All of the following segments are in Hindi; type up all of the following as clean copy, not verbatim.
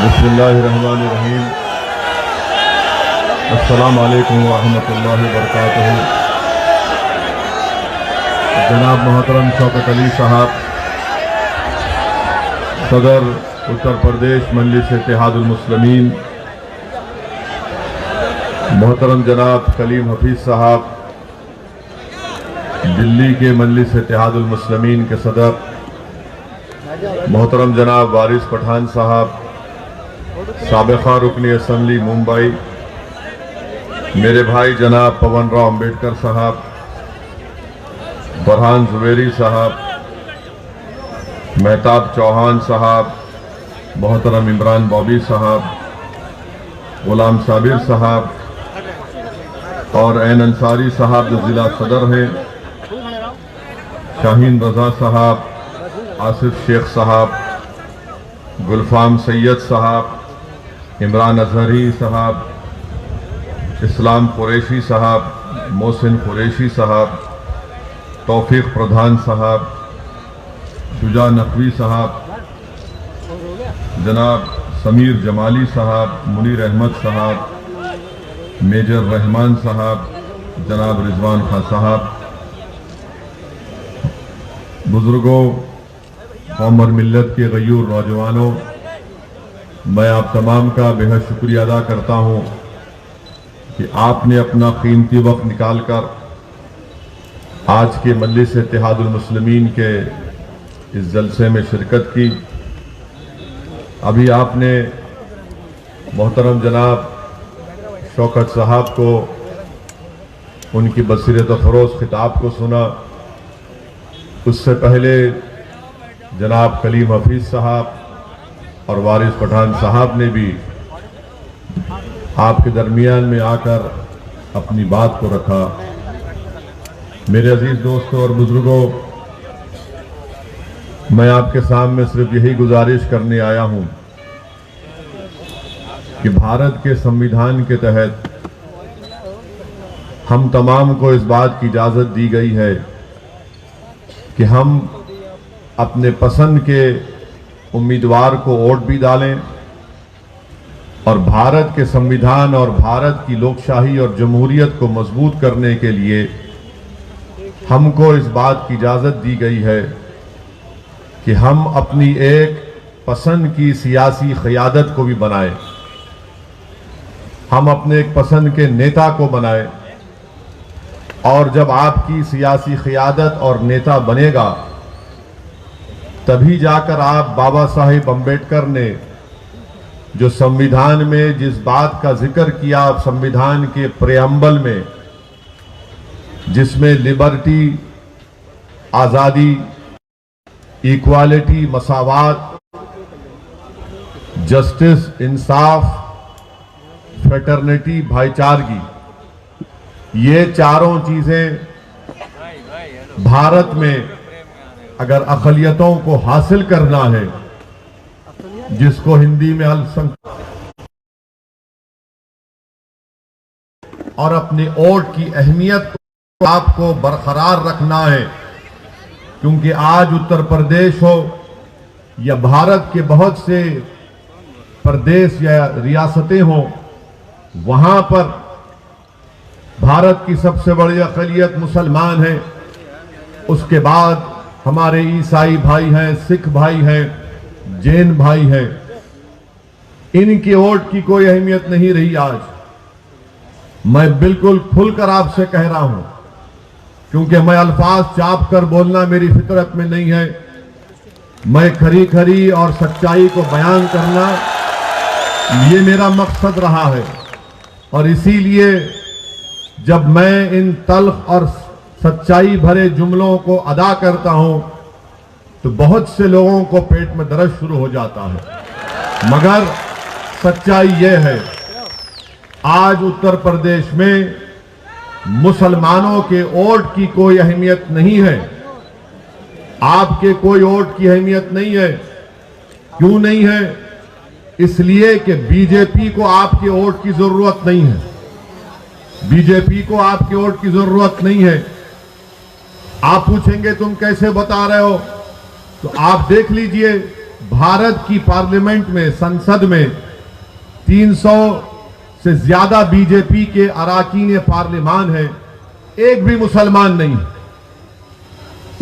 बिस्मिल्लाहिर्रहमानिर्रहीम। अस्सलामु अलैकुम वरहमतुल्लाहि वबरकातुहू। जनाब मोहतरम शौकत अली साहब, सदर उत्तर प्रदेश मजलिस इत्तेहादुल मुस्लिमीन, मोहतरम जनाब कलीम हफीज साहब, दिल्ली के मजलिस इत्तेहादुल मुस्लिमीन के सदर, मोहतरम जनाब वारिस पठान साहब, साबिक़ा रुकनी असम्बली मुंबई, मेरे भाई जनाब पवन राव अम्बेडकर साहब, बरहान जुबेरी साहब, मेहताब चौहान साहब, मोहतरम इमरान बॉबी साहब, गुलाम साबिर साहब और एन अंसारी साहब जो ज़िला सदर हैं, शाहीन रज़ा साहब, आसिफ शेख साहब, गुलफाम सैयद साहब, इमरान अजहरी साहब, इस्लाम कुरैशी साहब, मोहसिन कुरैशी साहब, तौफीक प्रधान साहब, शुजा नकवी साहब, जनाब समीर जमाली साहब, मुनीर अहमद साहब, मेजर रहमान साहब, जनाब रिजवान खान साहब, बुजुर्गों, कौम और मिल्लत के गयूर नौजवानों, मैं आप तमाम का बेहद शुक्रिया अदा करता हूं कि आपने अपना कीमती वक्त निकालकर आज के मजलिस इत्तेहादुल मुस्लिमीन के इस जलसे में शिरकत की। अभी आपने मोहतरम जनाब शौकत साहब को उनकी बसीरत फरोज़ खिताब को सुना। उससे पहले जनाब कलीम हफीज साहब और वारिस पठान साहब ने भी आपके दरमियान में आकर अपनी बात को रखा। मेरे अजीज दोस्तों और बुजुर्गों, मैं आपके सामने सिर्फ यही गुजारिश करने आया हूं कि भारत के संविधान के तहत हम तमाम को इस बात की इजाज़त दी गई है कि हम अपने पसंद के उम्मीदवार को वोट भी डालें और भारत के संविधान और भारत की लोकशाही और जमहूरियत को मजबूत करने के लिए हमको इस बात की इजाज़त दी गई है कि हम अपनी एक पसंद की सियासी क़यादत को भी बनाएं, हम अपने एक पसंद के नेता को बनाएं। और जब आपकी सियासी क़यादत और नेता बनेगा तभी जाकर आप बाबा साहिब अम्बेडकर ने जो संविधान में जिस बात का जिक्र किया, संविधान के प्रेअम्बल में, जिसमें लिबर्टी, आज़ादी, इक्वालिटी, मसावात, जस्टिस, इंसाफ, फ्रेटर्निटी, भाईचारगी, ये चारों चीजें भारत में अगर अक़लियतों को हासिल करना है, जिसको हिंदी में अल्पसंख्यक, और अपने वोट की अहमियत को आपको बरकरार रखना है, क्योंकि आज उत्तर प्रदेश हो या भारत के बहुत से प्रदेश या रियासतें हो, वहां पर भारत की सबसे बड़ी अक़लियत मुसलमान है। उसके बाद हमारे ईसाई भाई हैं, सिख भाई हैं, जैन भाई हैं। इनके वोट की कोई अहमियत नहीं रही। आज मैं बिल्कुल खुलकर आपसे कह रहा हूं, क्योंकि मैं अल्फाज चाप कर बोलना मेरी फितरत में नहीं है। मैं खरी खरी और सच्चाई को बयान करना ये मेरा मकसद रहा है। और इसीलिए जब मैं इन तल्ख और सच्चाई भरे जुमलों को अदा करता हूं तो बहुत से लोगों को पेट में दर्द शुरू हो जाता है। मगर सच्चाई यह है, आज उत्तर प्रदेश में मुसलमानों के वोट की कोई अहमियत नहीं है। आपके कोई वोट की अहमियत नहीं है। क्यों नहीं है? इसलिए कि बीजेपी को आपके वोट की जरूरत नहीं है। बीजेपी को आपके वोट की जरूरत नहीं है। आप पूछेंगे तुम कैसे बता रहे हो, तो आप देख लीजिए भारत की पार्लियामेंट में, संसद में 300 से ज्यादा बीजेपी के अराकीन पार्लियामान है, एक भी मुसलमान नहीं।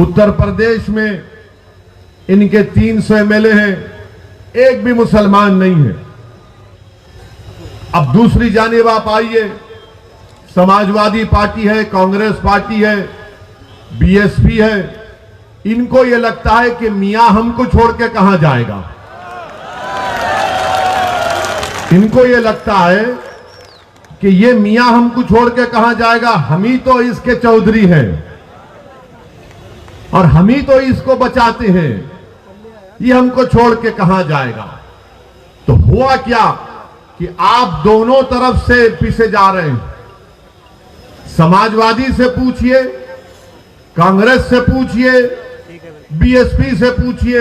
उत्तर प्रदेश में इनके 300 एमएलए हैं, एक भी मुसलमान नहीं है। अब दूसरी जानिब आप आइए, समाजवादी पार्टी है, कांग्रेस पार्टी है, बीएसपी है, इनको यह लगता है कि मियां हमको छोड़ के कहां जाएगा। इनको यह लगता है कि ये मियां हमको छोड़ के कहां जाएगा, हम ही तो इसके चौधरी हैं और हम ही तो इसको बचाते हैं, ये हमको छोड़ के कहां जाएगा। तो हुआ क्या कि आप दोनों तरफ से पीछे जा रहे हैं। समाजवादी से पूछिए, कांग्रेस से पूछिए, बीएसपी से पूछिए,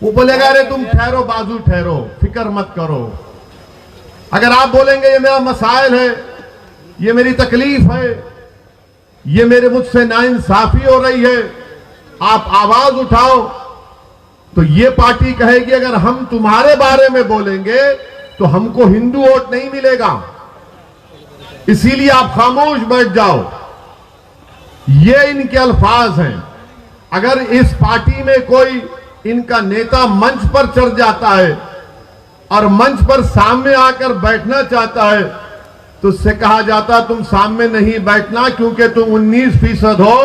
वो बोलेगा अरे तुम ठहरो, बाजू ठहरो, फिक्र मत करो। अगर आप बोलेंगे ये मेरा मसाइल है, ये मेरी तकलीफ है, ये मेरे मुझसे नाइंसाफी हो रही है, आप आवाज उठाओ, तो ये पार्टी कहेगी अगर हम तुम्हारे बारे में बोलेंगे तो हमको हिंदू वोट नहीं मिलेगा, इसीलिए आप खामोश बैठ जाओ। ये इनके अल्फाज हैं। अगर इस पार्टी में कोई इनका नेता मंच पर चढ़ जाता है और मंच पर सामने आकर बैठना चाहता है तो उससे कहा जाता तुम सामने नहीं बैठना, क्योंकि तुम 19% हो,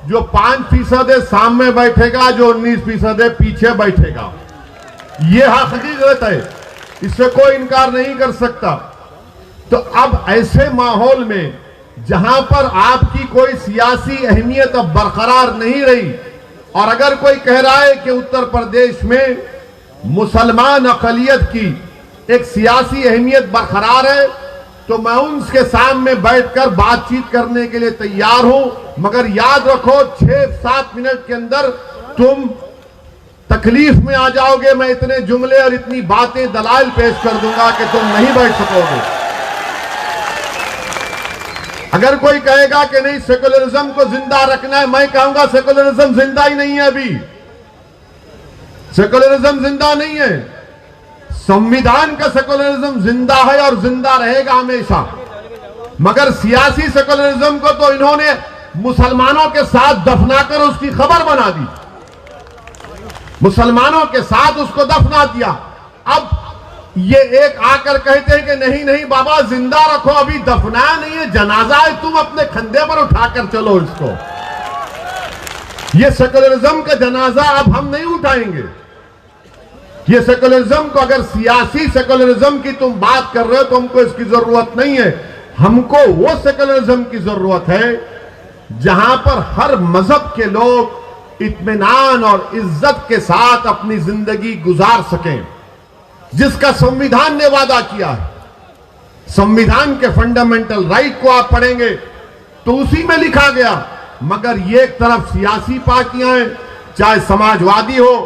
जो 5% है सामने बैठेगा, जो 19% है पीछे बैठेगा। यह हकीकत है, इससे कोई इनकार नहीं कर सकता। तो अब ऐसे माहौल में जहां पर आपकी कोई सियासी अहमियत अब बरकरार नहीं रही, और अगर कोई कह रहा है कि उत्तर प्रदेश में मुसलमान अक़लियत की एक सियासी अहमियत बरकरार है, तो मैं उनके सामने बैठकर बातचीत करने के लिए तैयार हूं, मगर याद रखो 6-7 मिनट के अंदर तुम तकलीफ में आ जाओगे। मैं इतने जुमले और इतनी बातें दलाइल पेश कर दूंगा कि तुम नहीं बैठ सकोगे। अगर कोई कहेगा कि नहीं सेकुलरिज्म को जिंदा रखना है, मैं कहूंगा सेकुलरिज्म जिंदा ही नहीं है। अभी सेकुलरिज्म जिंदा नहीं है, संविधान का सेकुलरिज्म जिंदा है और जिंदा रहेगा हमेशा। मगर सियासी सेकुलरिज्म को तो इन्होंने मुसलमानों के साथ दफनाकर उसकी खबर बना दी, मुसलमानों के साथ उसको दफना दिया। अब ये एक आकर कहते हैं कि नहीं नहीं बाबा जिंदा रखो, अभी दफनाया नहीं है, जनाजा है, तुम अपने कंधे पर उठाकर चलो इसको। ये सेकुलरिज्म का जनाजा अब हम नहीं उठाएंगे। ये सेकुलरिज्म को, अगर सियासी सेकुलरिज्म की तुम बात कर रहे हो तो हमको इसकी जरूरत नहीं है। हमको वो सेकुलरिज्म की जरूरत है जहां पर हर मजहब के लोग इत्मीनान और इज्जत के साथ अपनी जिंदगी गुजार सकें, जिसका संविधान ने वादा किया है। संविधान के फंडामेंटल राइट को आप पढ़ेंगे तो उसी में लिखा गया। मगर ये एक तरफ सियासी पार्टियां हैं, चाहे समाजवादी हो,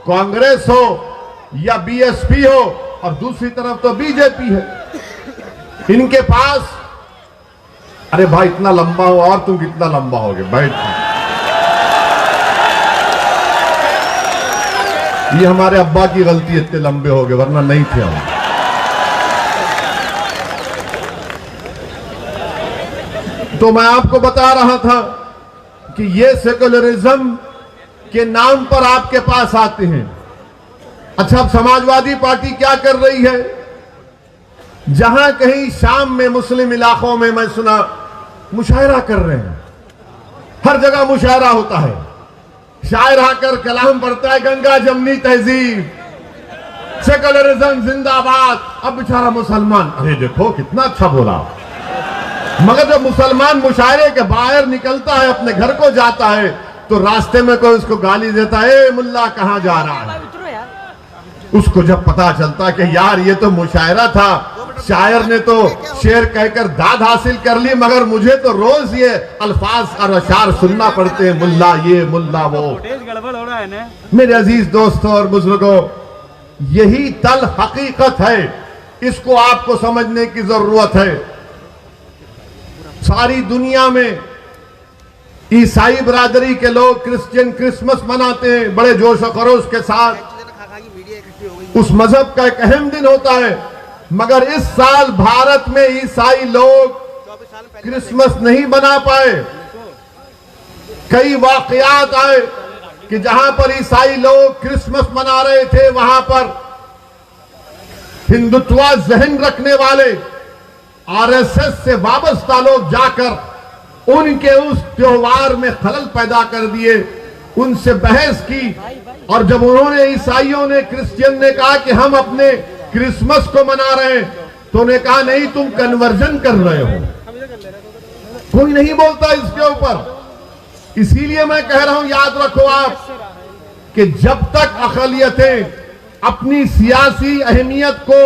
कांग्रेस हो या बीएसपी हो, और दूसरी तरफ तो बीजेपी है। इनके पास, अरे भाई इतना लंबा हो और तुम कितना लंबा होगे, बैठ। ये हमारे अब्बा की गलती, इतने लंबे हो गए, वरना नहीं थे हम। तो मैं आपको बता रहा था कि ये सेकुलरिज्म के नाम पर आपके पास आते हैं। अच्छा, अब समाजवादी पार्टी क्या कर रही है? जहां कहीं शाम में मुस्लिम इलाकों में मैं सुना मुशायरा कर रहे हैं, हर जगह मुशायरा होता है, शायर आकर कलाम पढ़ता है, गंगा जमनी तहजीब, सेकुलरिज्म जिंदाबाद। अब बेचारा मुसलमान, अरे देखो कितना अच्छा बोला, मगर जब मुसलमान मुशायरे के बाहर निकलता है, अपने घर को जाता है, तो रास्ते में कोई उसको गाली देता है, मुल्ला कहां जा रहा है। उसको जब पता चलता कि यार ये तो मुशायरा था, शायर ने तो शेर कहकर दाद हासिल कर ली, मगर मुझे तो रोज ये अल्फाज और अशार सुनना पड़ते हैं, मुल्ला ये मुल्ला वो। गड़बड़ हो रहा है ना। मेरे अजीज दोस्तों और बुजुर्गों, यही तल हकीकत है, इसको आपको समझने की जरूरत है। सारी दुनिया में ईसाई बरादरी के लोग क्रिश्चियन क्रिसमस मनाते हैं बड़े जोश और खरोश के साथ, उस मजहब का एक अहम दिन होता है, मगर इस साल भारत में ईसाई लोग क्रिसमस नहीं मना पाए। कई वाकयात आए कि जहां पर ईसाई लोग क्रिसमस मना रहे थे, वहां पर हिंदुत्व जहन रखने वाले आरएसएस से वाबस्ता लोग जाकर उनके उस त्योहार में खलल पैदा कर दिए, उनसे बहस की। और जब उन्होंने, ईसाइयों ने, क्रिश्चियन ने कहा कि हम अपने क्रिसमस को मना रहे हैं, तो उन्होंने कहा नहीं, तुम कन्वर्जन कर रहे हो। कोई नहीं बोलता इसके ऊपर। इसीलिए मैं कह रहा हूं, याद रखो आप कि जब तक अक़लियतें अपनी सियासी अहमियत को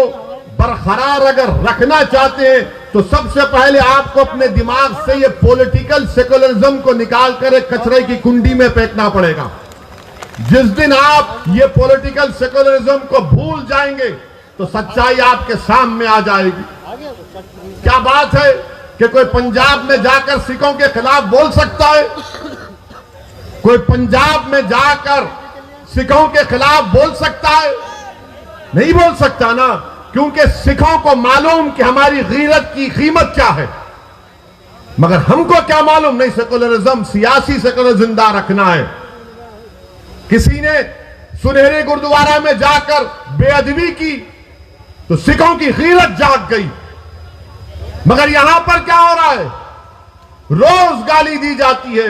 बरकरार अगर रखना चाहते हैं, तो सबसे पहले आपको अपने दिमाग से ये पॉलिटिकल सेकुलरिज्म को निकालकर एक कचरे की कुंडी में फेंकना पड़ेगा। जिस दिन आप ये पॉलिटिकल सेकुलरिज्म को भूल जाएंगे, तो सच्चाई आपके सामने आ जाएगी। क्या बात है कि कोई पंजाब में जाकर सिखों के खिलाफ बोल सकता है? कोई पंजाब में जाकर सिखों के खिलाफ बोल सकता है? नहीं बोल सकता ना, क्योंकि सिखों को मालूम कि हमारी गीरत की कीमत क्या है। मगर हमको क्या मालूम, नहीं, सेकुलरिज्म, सियासी सेकुलर जिंदा रखना है। किसी ने सुनहरे गुरुद्वारा में जाकर बेअदबी की तो सिखों की गीरत जाग गई। मगर यहां पर क्या हो रहा है? रोज गाली दी जाती है,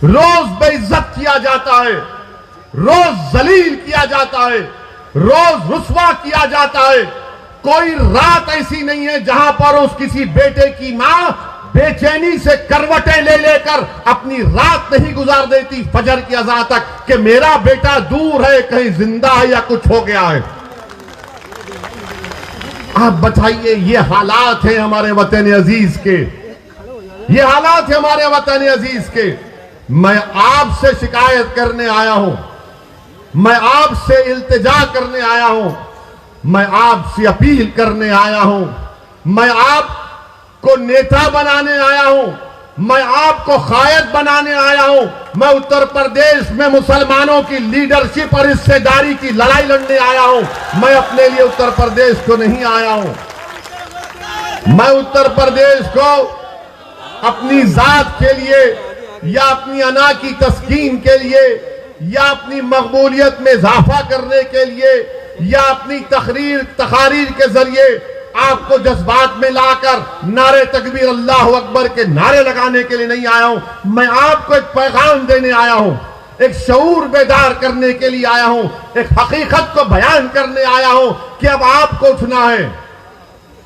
रोज बेइज्जत किया जाता है, रोज जलील किया जाता है, रोज रुस्वा किया जाता है। कोई रात ऐसी नहीं है जहां पर उस किसी बेटे की मां बेचैनी से करवटें ले लेकर अपनी रात नहीं गुजार देती फजर की अज़ान तक कि मेरा बेटा दूर है, कहीं जिंदा है या कुछ हो गया है। आप बताइए, ये हालात हैं हमारे वतन अजीज के, ये हालात हैं हमारे वतन अजीज के। मैं आपसे शिकायत करने आया हूं, मैं आपसे इल्तिजा करने आया हूं, मैं आपसे अपील करने आया हूं, मैं आपको नेता बनाने आया हूं, मैं आपको कायद बनाने आया हूं। मैं उत्तर प्रदेश में मुसलमानों की लीडरशिप और हिस्सेदारी की लड़ाई लड़ने आया हूं। मैं अपने लिए उत्तर प्रदेश को नहीं आया हूं। मैं उत्तर प्रदेश को अपनी जात के लिए या अपनी अना की तस्कीन के लिए या अपनी मकबूलियत में इजाफा करने के लिए या अपनी तकारीर के जरिए आपको जज्बात में लाकर नारे तकबीर अल्लाह अकबर के नारे लगाने के लिए नहीं आया हूं। मैं आपको एक पैगाम देने आया हूं, एक शऊर बेदार करने के लिए आया हूं, एक हकीकत को बयान करने आया हूं कि अब आपको उठना है,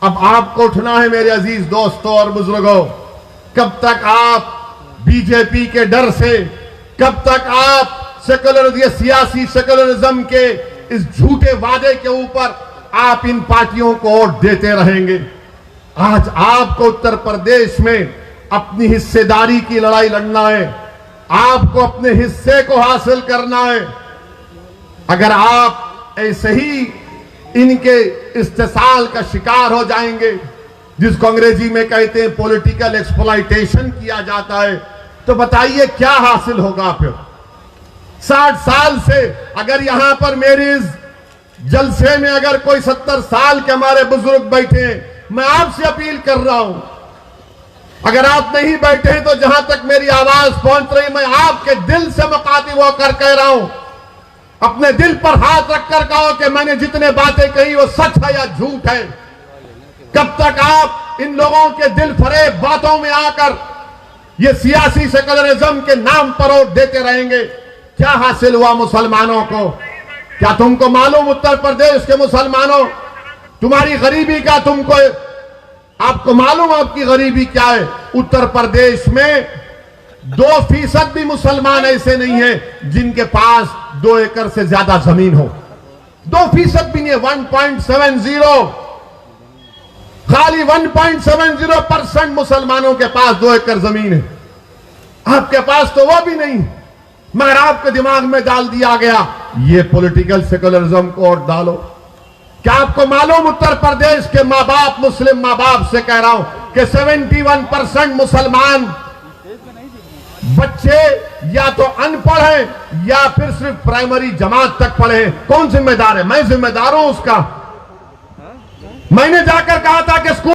अब आपको उठना है मेरे अजीज दोस्तों और बुजुर्गों। कब तक आप बीजेपी के डर से, कब तक आप सियासी सेकुलरिज्म के इस झूठे वादे के ऊपर आप इन पार्टियों को वोट देते रहेंगे? आज आपको उत्तर प्रदेश में अपनी हिस्सेदारी की लड़ाई लड़ना है, आपको अपने हिस्से को हासिल करना है। अगर आप ऐसे ही इनके इस्तेसाल का शिकार हो जाएंगे, जिसको अंग्रेजी में कहते हैं पॉलिटिकल एक्सप्लॉयटेशन किया जाता है, तो बताइए क्या हासिल होगा फिर? 60 साल से अगर यहां पर मेरे इस जलसे में अगर कोई 70 साल के हमारे बुजुर्ग बैठे हैं, मैं आपसे अपील कर रहा हूं, अगर आप नहीं बैठे हैं तो जहां तक मेरी आवाज पहुंच रही, मैं आपके दिल से मुखातिब होकर कह रहा हूं, अपने दिल पर हाथ रखकर कहो कि मैंने जितने बातें कही वो सच है या झूठ है। कब तक आप इन लोगों के दिल फरेब बातों में आकर ये सियासी सेकुलरिज्म के नाम पर वोट देते रहेंगे? क्या हासिल हुआ मुसलमानों को? क्या तुमको मालूम उत्तर प्रदेश के मुसलमानों, तुम्हारी गरीबी का आपको मालूम आपकी गरीबी क्या है? उत्तर प्रदेश में 2% भी मुसलमान ऐसे नहीं है जिनके पास 2 एकड़ से ज्यादा जमीन हो। 2% भी नहीं है, 1.70, खाली 1.70% मुसलमानों के पास 2 एकड़ जमीन है। आपके पास तो वो भी नहीं, मगर आपके दिमाग में डाल दिया गया ये पॉलिटिकल सेकुलरिज्म को वोट डालो। क्या आपको मालूम उत्तर प्रदेश के माँ बाप, मुस्लिम माँ बाप से कह रहा हूं कि 71% मुसलमान बच्चे या तो अनपढ़ हैं या फिर सिर्फ प्राइमरी जमात तक पढ़े हैं। कौन जिम्मेदार है? मैं जिम्मेदार हूं उसका। मैंने जाकर कहा था कि स्कूल